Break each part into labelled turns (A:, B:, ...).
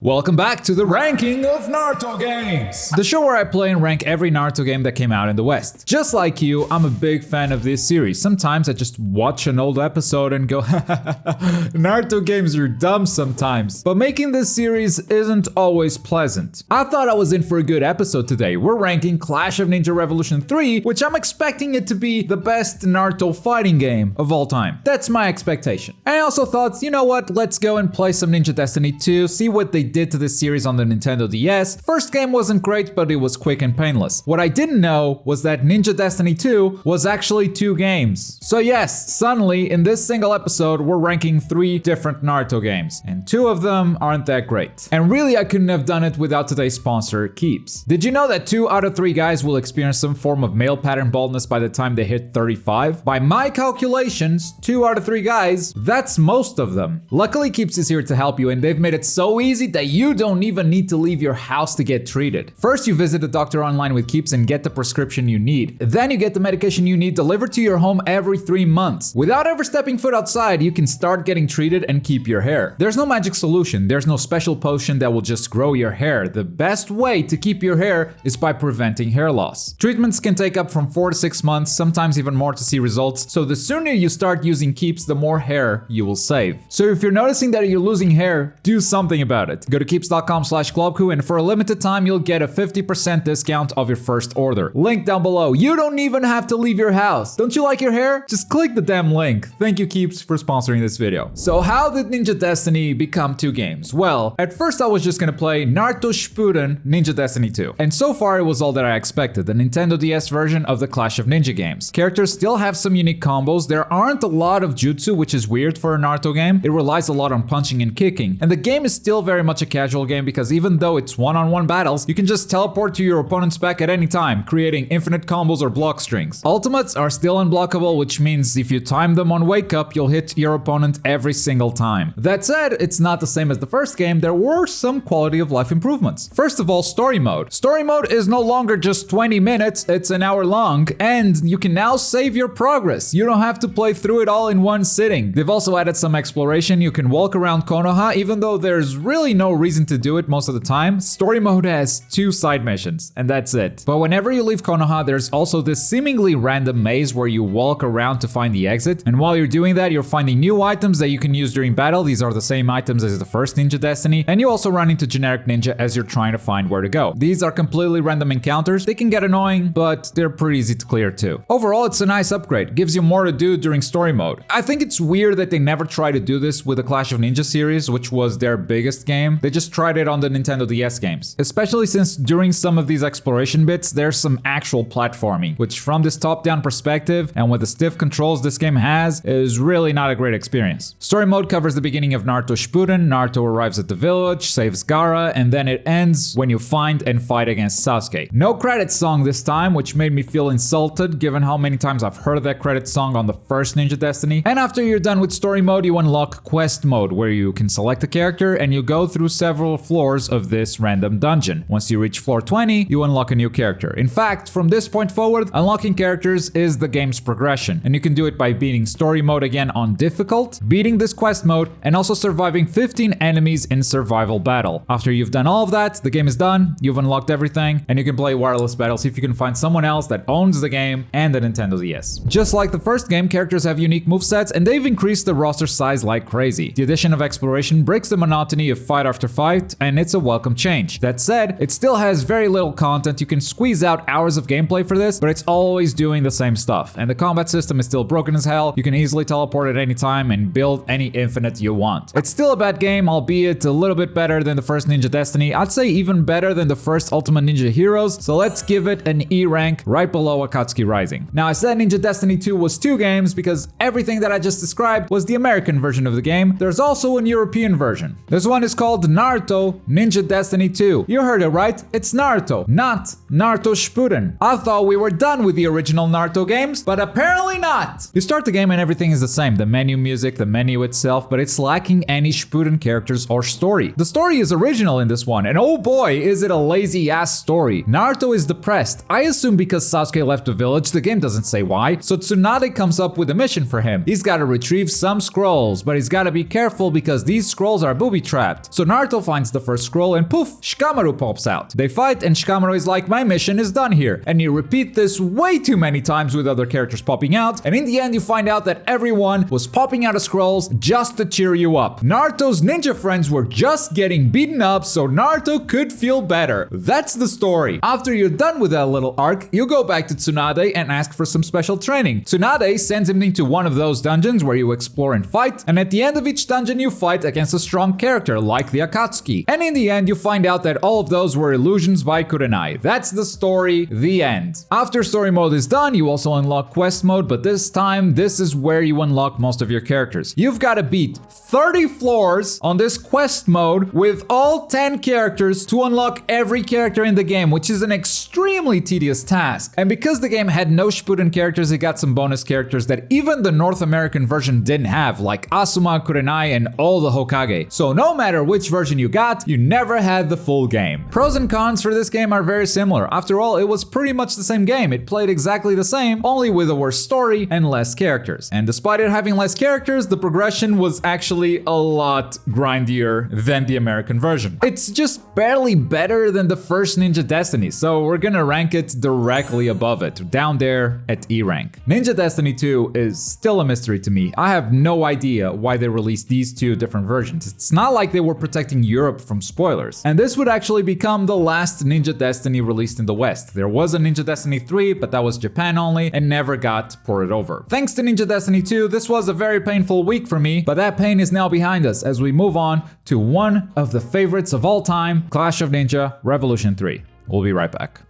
A: Welcome back to the ranking of Naruto games! The show where I play and rank every Naruto game that came out in the West. Just like you, I'm a big fan of this series. Sometimes I just watch an old episode and go, Naruto games are dumb sometimes. But making this series isn't always pleasant. I thought I was in for a good episode today. We're ranking Clash of Ninja Revolution 3, which I'm expecting it to be the best Naruto fighting game of all time. That's my expectation. I also thought, you know what, let's go and play some Ninja Destiny 2, see what they did to this series on the Nintendo DS. First game wasn't great, but it was quick and painless. What I didn't know was that Ninja Destiny 2 was actually 2 games. So yes, suddenly in this single episode, we're ranking 3 different Naruto games, and 2 of them aren't that great. And really, I couldn't have done it without today's sponsor, Keeps. Did you know that 2 out of 3 guys will experience some form of male pattern baldness by the time they hit 35? By my calculations, 2 out of 3 guys, that's most of them. Luckily, Keeps is here to help you, and they've made it so easy that you don't even need to leave your house to get treated. First, you visit a doctor online with Keeps and get the prescription you need. Then you get the medication you need delivered to your home every 3 months. Without ever stepping foot outside, you can start getting treated and keep your hair. There's no magic solution. There's no special potion that will just grow your hair. The best way to keep your hair is by preventing hair loss. Treatments can take up from 4 to 6 months, sometimes even more to see results. So the sooner you start using Keeps, the more hair you will save. So if you're noticing that you're losing hair, do something about it. Go to keeps.com/Globku, and for a limited time you'll get a 50% discount of your first order. Link down below. You don't even have to leave your house. Don't you like your hair? Just click the damn link. Thank you, Keeps, for sponsoring this video. So how did Ninja Destiny become 2 games? Well, at first I was just gonna play Naruto Shippuden Ninja Destiny 2. And so far it was all that I expected, the Nintendo DS version of the Clash of Ninja games. Characters still have some unique combos. There aren't a lot of jutsu, which is weird for a Naruto game. It relies a lot on punching and kicking. And the game is still very much a casual game because even though it's one-on-one battles, you can just teleport to your opponent's back at any time, creating infinite combos or block strings. Ultimates are still unblockable, which means if you time them on wake up, you'll hit your opponent every single time. That said, it's not the same as the first game. There were some quality of life improvements. First of all, story mode. Story mode is no longer just 20 minutes, it's an hour long, and you can now save your progress. You don't have to play through it all in one sitting. They've also added some exploration. You can walk around Konoha, even though there's really no reason to do it most of the time. Story mode has 2 side missions, and that's it. But whenever you leave Konoha, there's also this seemingly random maze where you walk around to find the exit. And while you're doing that, you're finding new items that you can use during battle. These are the same items as the first Ninja Destiny. And you also run into generic ninja as you're trying to find where to go. These are completely random encounters. They can get annoying, but they're pretty easy to clear too. Overall, it's a nice upgrade. Gives you more to do during story mode. I think it's weird that they never tried to do this with the Clash of Ninja series, which was their biggest game. They just tried it on the Nintendo DS games. Especially since during some of these exploration bits, there's some actual platforming, which from this top-down perspective and with the stiff controls this game has, is really not a great experience. Story mode covers the beginning of Naruto Shippuden. Naruto arrives at the village, saves Gaara, and then it ends when you find and fight against Sasuke. No credits song this time, which made me feel insulted given how many times I've heard that credits song on the first Ninja Destiny. And after you're done with story mode, you unlock quest mode, where you can select a character and you go through several floors of this random dungeon. Once you reach floor 20, you unlock a new character. In fact, from this point forward, unlocking characters is the game's progression, and you can do it by beating story mode again on difficult, beating this quest mode, and also surviving 15 enemies in survival battle. After you've done all of that, the game is done, you've unlocked everything, and you can play wireless battles if you can find someone else that owns the game and the Nintendo DS. Just like the first game, characters have unique movesets, and they've increased the roster size like crazy. The addition of exploration breaks the monotony of fight after fight, and it's a welcome change. That said, it still has very little content. You can squeeze out hours of gameplay for this, but it's always doing the same stuff. And the combat system is still broken as hell. You can easily teleport at any time and build any infinite you want. It's still a bad game, albeit a little bit better than the first Ninja Destiny. I'd say even better than the first Ultimate Ninja Heroes, so let's give it an E rank right below Akatsuki Rising. Now, I said Ninja Destiny 2 was 2 games because everything that I just described was the American version of the game. There's also an European version. This one is called Naruto Ninja Destiny 2. You heard it right, it's Naruto, not Naruto Shippuden. I thought we were done with the original Naruto games, but apparently not. You start the game and everything is the same, the menu music, the menu itself, but it's lacking any Shippuden characters or story. The story is original in this one, and oh boy, is it a lazy ass story. Naruto is depressed. I assume because Sasuke left the village, the game doesn't say why, so Tsunade comes up with a mission for him. He's gotta retrieve some scrolls, but he's gotta be careful because these scrolls are booby trapped. So Naruto finds the first scroll and poof, Shikamaru pops out. They fight and Shikamaru is like, my mission is done here. And you repeat this way too many times with other characters popping out, and in the end you find out that everyone was popping out of scrolls just to cheer you up. Naruto's ninja friends were just getting beaten up so Naruto could feel better. That's the story. After you're done with that little arc, you go back to Tsunade and ask for some special training. Tsunade sends him into one of those dungeons where you explore and fight, and at the end of each dungeon you fight against a strong character like the Akatsuki. And in the end you find out that all of those were illusions by Kurenai. That's the story, the end. After story mode is done, you also unlock quest mode, but this time, this is where you unlock most of your characters. You've got to beat 30 floors on this quest mode with all 10 characters to unlock every character in the game, which is an extremely tedious task. And because the game had no Shippuden characters, it got some bonus characters that even the North American version didn't have, like Asuma, Kurenai, and all the Hokage. So no matter which version you got, you never had the full game. Pros and cons for this game are very similar. After all, it was pretty much the same game. It played exactly the same, only with a worse story and less characters. And despite it having less characters, the progression was actually a lot grindier than the American version. It's just barely better than the first Ninja Destiny, so we're gonna rank it directly above it, down there at E rank. Ninja Destiny 2 is still a mystery to me. I have no idea why they released these two different versions. It's not like they were protecting Europe from spoilers. And this would actually become the last Ninja Destiny released in the West. There was a Ninja Destiny 3, but that was Japan only and never got ported over. Thanks to Ninja Destiny 2, this was a very painful week for me, but that pain is now behind us as we move on to one of the favorites of all time, Clash of Ninja Revolution 3. We'll be right back.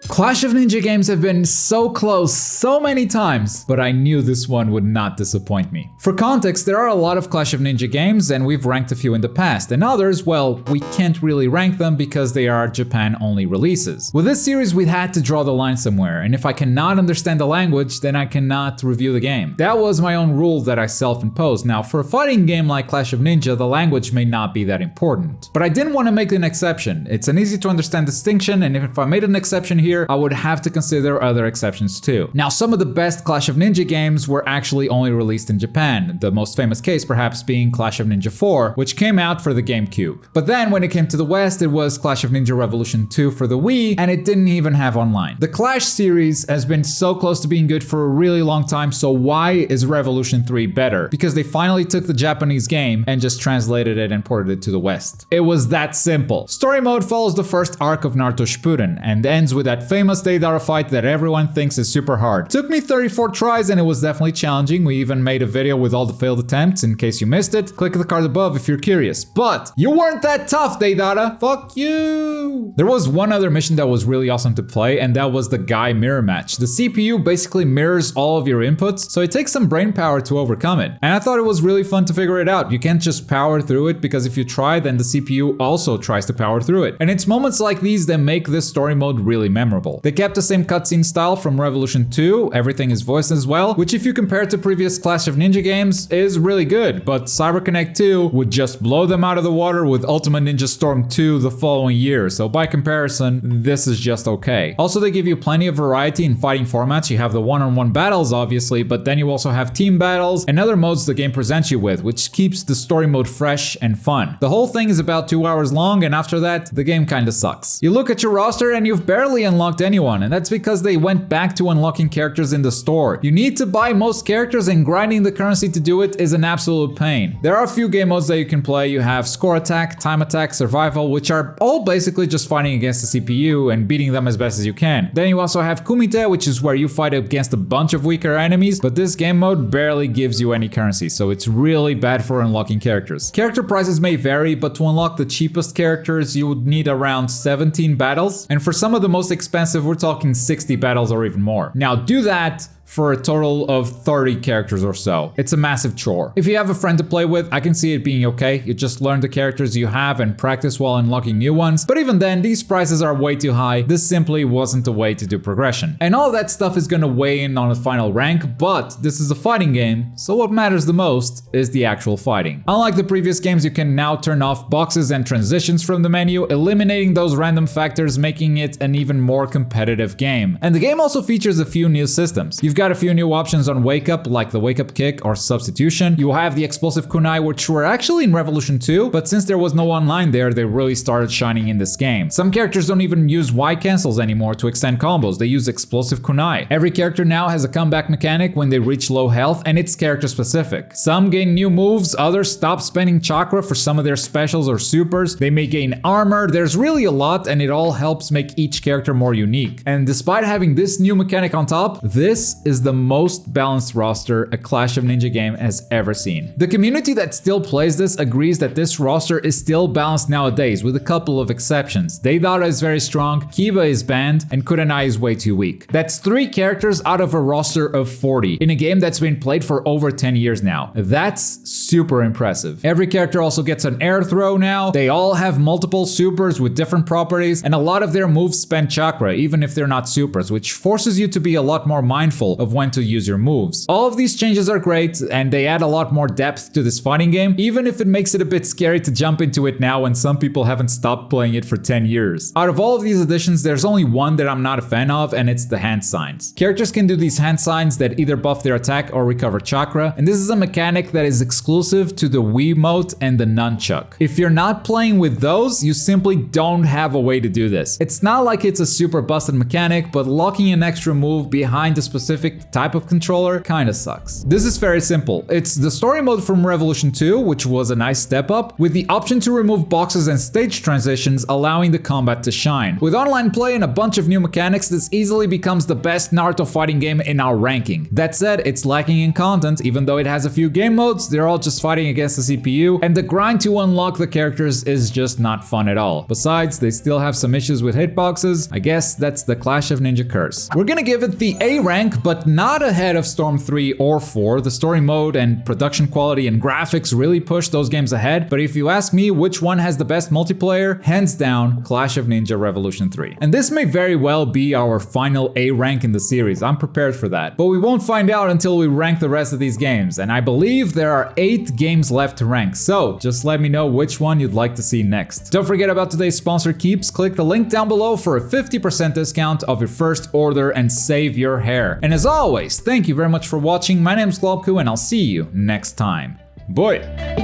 A: Clash of Ninja games have been so close so many times, but I knew this one would not disappoint me. For context, there are a lot of Clash of Ninja games and we've ranked a few in the past, and others, well, we can't really rank them because they are Japan-only releases. With this series, we had to draw the line somewhere, and if I cannot understand the language, then I cannot review the game. That was my own rule that I self-imposed. Now, for a fighting game like Clash of Ninja, the language may not be that important. But I didn't want to make an exception. It's an easy to understand distinction, and if I made an exception here, I would have to consider other exceptions too. Now, some of the best Clash of Ninja games were actually only released in Japan, the most famous case perhaps being Clash of Ninja 4, which came out for the GameCube. But then when it came to the West, it was Clash of Ninja Revolution 2 for the Wii, and it didn't even have online. The Clash series has been so close to being good for a really long time, so why is Revolution 3 better? Because they finally took the Japanese game and just translated it and ported it to the West. It was that simple. Story mode follows the first arc of Naruto Shippuden and ends with that famous Deidara fight that everyone thinks is super hard. Took me 34 tries and it was definitely challenging. We even made a video with all the failed attempts in case you missed it. Click the card above if you're curious. But you weren't that tough, Deidara. Fuck you. There was one other mission that was really awesome to play, and that was the Guy mirror match. The CPU basically mirrors all of your inputs, so it takes some brain power to overcome it. And I thought it was really fun to figure it out. You can't just power through it, because if you try, then the CPU also tries to power through it. And it's moments like these that make this story mode really memorable. They kept the same cutscene style from Revolution 2, everything is voiced as well, which if you compare it to previous Clash of Ninja games is really good, but CyberConnect 2 would just blow them out of the water with Ultimate Ninja Storm 2 the following year, so by comparison, this is just okay. Also, they give you plenty of variety in fighting formats. You have the one-on-one battles obviously, but then you also have team battles and other modes the game presents you with, which keeps the story mode fresh and fun. The whole thing is about 2 hours long, and after that, the game kinda sucks. You look at your roster and you've barely unlocked anyone, and that's because they went back to unlocking characters in the store. You need to buy most characters, and grinding the currency to do it is an absolute pain. There are a few game modes that you can play. You have Score Attack, Time Attack, Survival, which are all basically just fighting against the CPU and beating them as best as you can. Then you also have Kumite, which is where you fight against a bunch of weaker enemies, but this game mode barely gives you any currency, so it's really bad for unlocking characters. Character prices may vary, but to unlock the cheapest characters, you would need around 17 battles, and for some of the most expensive, we're talking 60 battles or even more. Now do that for a total of 30 characters or so. It's a massive chore. If you have a friend to play with, I can see it being okay. You just learn the characters you have and practice while unlocking new ones. But even then, these prices are way too high. This simply wasn't the way to do progression. And all that stuff is gonna weigh in on the final rank, but this is a fighting game, so what matters the most is the actual fighting. Unlike the previous games, you can now turn off boxes and transitions from the menu, eliminating those random factors, making it an even more competitive game. And the game also features a few new systems. You've got got a few new options on Wake Up, like the Wake Up Kick or Substitution. You have the Explosive Kunai, which were actually in Revolution 2, but since there was no online there, they really started shining in this game. Some characters don't even use Y cancels anymore to extend combos, they use Explosive Kunai. Every character now has a comeback mechanic when they reach low health, and it's character specific. Some gain new moves, others stop spending chakra for some of their specials or supers, they may gain armor, there's really a lot, and it all helps make each character more unique. And despite having this new mechanic on top, this is the most balanced roster a Clash of Ninja game has ever seen. The community that still plays this agrees that this roster is still balanced nowadays, with a couple of exceptions. Deidara is very strong, Kiba is banned, and Kurenai is way too weak. That's 3 characters out of a roster of 40, in a game that's been played for over 10 years now. That's super impressive. Every character also gets an air throw now, they all have multiple supers with different properties, and a lot of their moves spend chakra, even if they're not supers, which forces you to be a lot more mindful of when to use your moves. All of these changes are great, and they add a lot more depth to this fighting game, even if it makes it a bit scary to jump into it now when some people haven't stopped playing it for 10 years. Out of all of these additions, there's only one that I'm not a fan of, and it's the hand signs. Characters can do these hand signs that either buff their attack or recover chakra, and this is a mechanic that is exclusive to the Wiimote and the Nunchuck. If you're not playing with those, you simply don't have a way to do this. It's not like it's a super busted mechanic, but locking an extra move behind a specific type of controller kinda sucks. This is very simple. It's the story mode from Revolution 2, which was a nice step up, with the option to remove boxes and stage transitions, allowing the combat to shine. With online play and a bunch of new mechanics, this easily becomes the best Naruto fighting game in our ranking. That said, it's lacking in content, even though it has a few game modes, they're all just fighting against the CPU, and the grind to unlock the characters is just not fun at all. Besides, they still have some issues with hitboxes. I guess that's the Clash of Ninja curse. We're gonna give it the A rank, but not ahead of Storm 3 or 4. The story mode and production quality and graphics really push those games ahead, but if you ask me which one has the best multiplayer, hands down, Clash of Ninja Revolution 3. And this may very well be our final A rank in the series, I'm prepared for that. But we won't find out until we rank the rest of these games, and I believe there are 8 games left to rank, so just let me know which one you'd like to see next. Don't forget about today's sponsor Keeps, click the link down below for a 50% discount of your first order and save your hair. And as always, thank you very much for watching, my name is Globku and I'll see you next time. Bye!